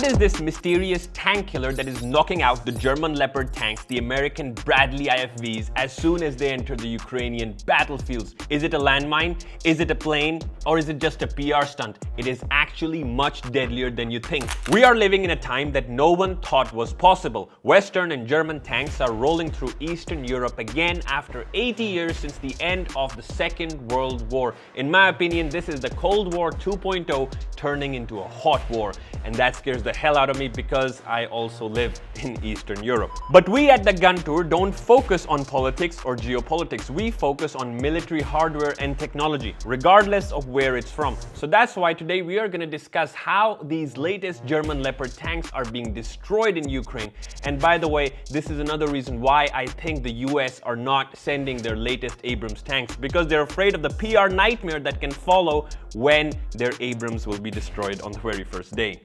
What is this mysterious tank killer that is knocking out the German Leopard tanks, the American Bradley IFVs, as soon as they enter the Ukrainian battlefields? Is it a landmine? Is it a plane? Or is it just a PR stunt? It is actually much deadlier than you think. We are living in a time that no one thought was possible. Western and German tanks are rolling through Eastern Europe again after 80 years since the end of the Second World War. In my opinion, this is the Cold War 2.0 turning into a hot war. And that scares the hell out of me because I also live in Eastern Europe. But we at the Gun Tour don't focus on politics or geopolitics. We focus on military hardware and technology, regardless of where it's from. So that's why today we are going to discuss how these latest German Leopard tanks are being destroyed in Ukraine. And by the way, this is another reason why I think the US are not sending their latest Abrams tanks, because they're afraid of the PR nightmare that can follow when their Abrams will be destroyed on the very first day.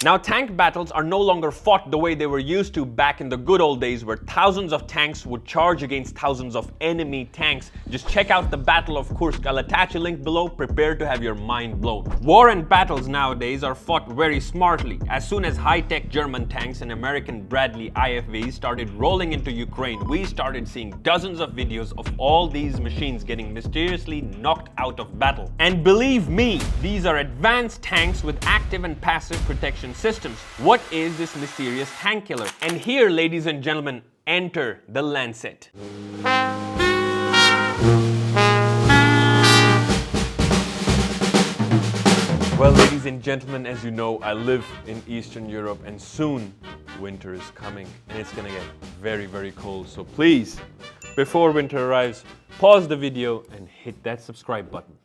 Now, tank battles are no longer fought the way they were used to back in the good old days, where thousands of tanks would charge against thousands of enemy tanks. Just check out the Battle of Kursk. I'll attach a link below. Prepare to have your mind blown. War and battles nowadays are fought very smartly. As soon as high-tech German tanks and American Bradley IFVs started rolling into Ukraine, we started seeing dozens of videos of all these machines getting mysteriously knocked out of battle. And believe me, these are advanced tanks with active and passive protection systems. What is this mysterious tank killer? And here, ladies and gentlemen, enter the Lancet. Well, ladies and gentlemen, as you know, I live in Eastern Europe and soon winter is coming and it's gonna get very, very cold. So please, before winter arrives, pause the video and hit that subscribe button.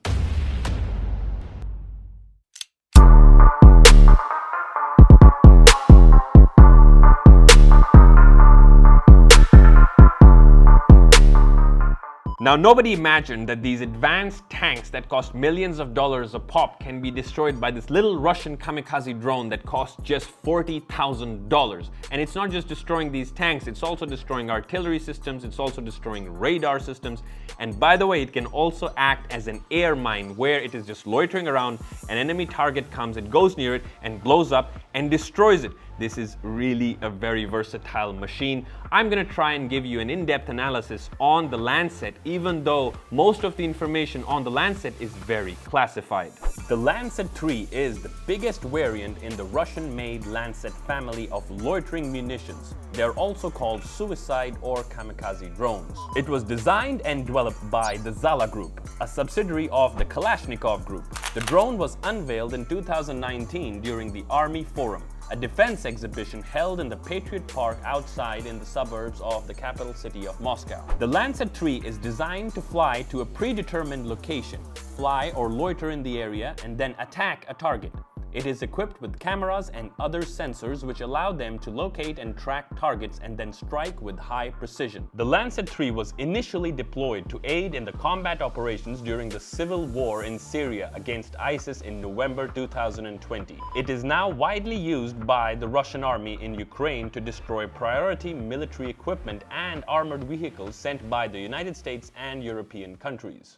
Now, nobody imagined that these advanced tanks that cost millions of dollars a pop can be destroyed by this little Russian kamikaze drone that costs just $40,000. And it's not just destroying these tanks, it's also destroying artillery systems, it's also destroying radar systems. And by the way, it can also act as an air mine, where it is just loitering around, an enemy target comes and goes near it and blows up and destroys it. This is really a very versatile machine. I'm gonna try and give you an in-depth analysis on the Lancet, even though most of the information on the Lancet is very classified. The Lancet III is the biggest variant in the Russian-made Lancet family of loitering munitions. They're also called suicide or kamikaze drones. It was designed and developed by the Zala Group, a subsidiary of the Kalashnikov Group. The drone was unveiled in 2019 during the Army Forum, a defense exhibition held in the Patriot Park outside in the suburbs of the capital city of Moscow. The Lancet III is designed to fly to a predetermined location, fly or loiter in the area, and then attack a target. It is equipped with cameras and other sensors which allow them to locate and track targets and then strike with high precision. The Lancet III was initially deployed to aid in the combat operations during the civil war in Syria against ISIS in November 2020. It is now widely used by the Russian army in Ukraine to destroy priority military equipment and armored vehicles sent by the United States and European countries.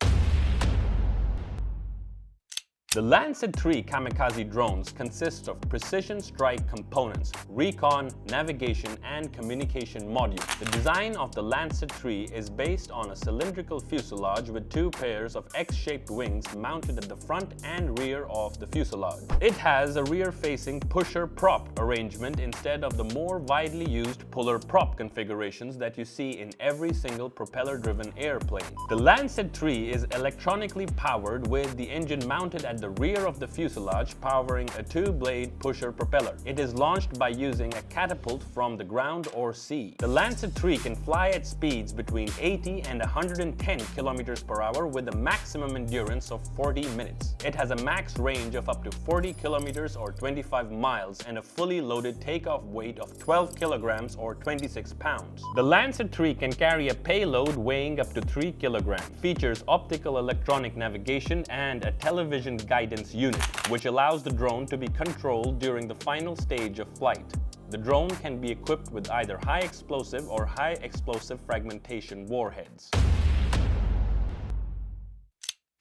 The Lancet III kamikaze drones consist of precision strike components, recon, navigation, and communication modules. The design of the Lancet III is based on a cylindrical fuselage with two pairs of X-shaped wings mounted at the front and rear of the fuselage. It has a rear-facing pusher-prop arrangement instead of the more widely used puller-prop configurations that you see in every single propeller-driven airplane. The Lancet III is electronically powered with the engine mounted at the rear of the fuselage, powering a two-blade pusher propeller. It is launched by using a catapult from the ground or sea. The Lancet III can fly at speeds between 80 and 110 km per hour with a maximum endurance of 40 minutes. It has a max range of up to 40 km or 25 miles and a fully loaded takeoff weight of 12 kilograms or 26 pounds. The Lancet III can carry a payload weighing up to 3 kilograms, features optical electronic navigation and a television guidance unit, which allows the drone to be controlled during the final stage of flight. The drone can be equipped with either high explosive or high explosive fragmentation warheads.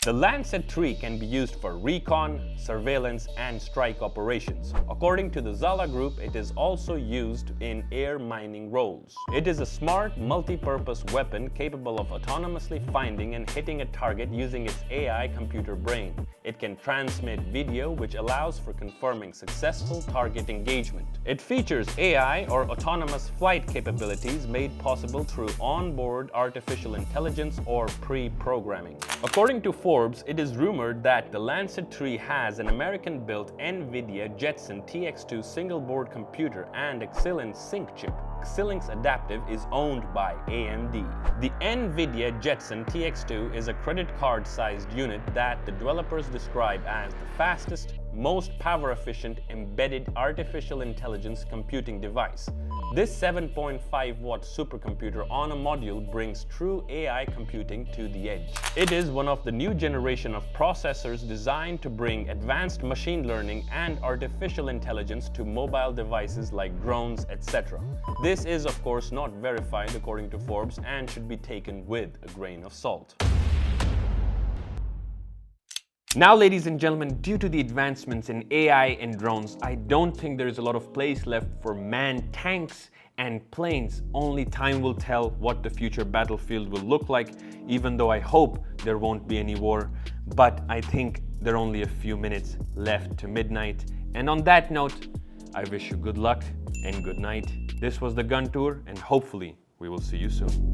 The Lancet 3 can be used for recon, surveillance, and strike operations. According to the Zala Group, it is also used in air mining roles. It is a smart, multi-purpose weapon capable of autonomously finding and hitting a target using its AI computer brain. It can transmit video, which allows for confirming successful target engagement. It features AI or autonomous flight capabilities made possible through onboard artificial intelligence or pre-programming. According to Forbes, it is rumored that the Lancet 3 has an American-built NVIDIA Jetson TX2 single-board computer and Xilinx Sync chip. Xilinx Adaptive is owned by AMD. The NVIDIA Jetson TX2 is a credit card-sized unit that the developers describe as the fastest, most power-efficient embedded artificial intelligence computing device. This 7.5-watt supercomputer on a module brings true AI computing to the edge. It is one of the new generation of processors designed to bring advanced machine learning and artificial intelligence to mobile devices like drones, etc. This is, of course, not verified according to Forbes and should be taken with a grain of salt. Now, ladies and gentlemen, due to the advancements in AI and drones, I don't think there is a lot of place left for manned tanks and planes. Only time will tell what the future battlefield will look like, even though I hope there won't be any war. But I think there are only a few minutes left to midnight. And on that note, I wish you good luck and good night. This was the Gun Tour, and hopefully we will see you soon.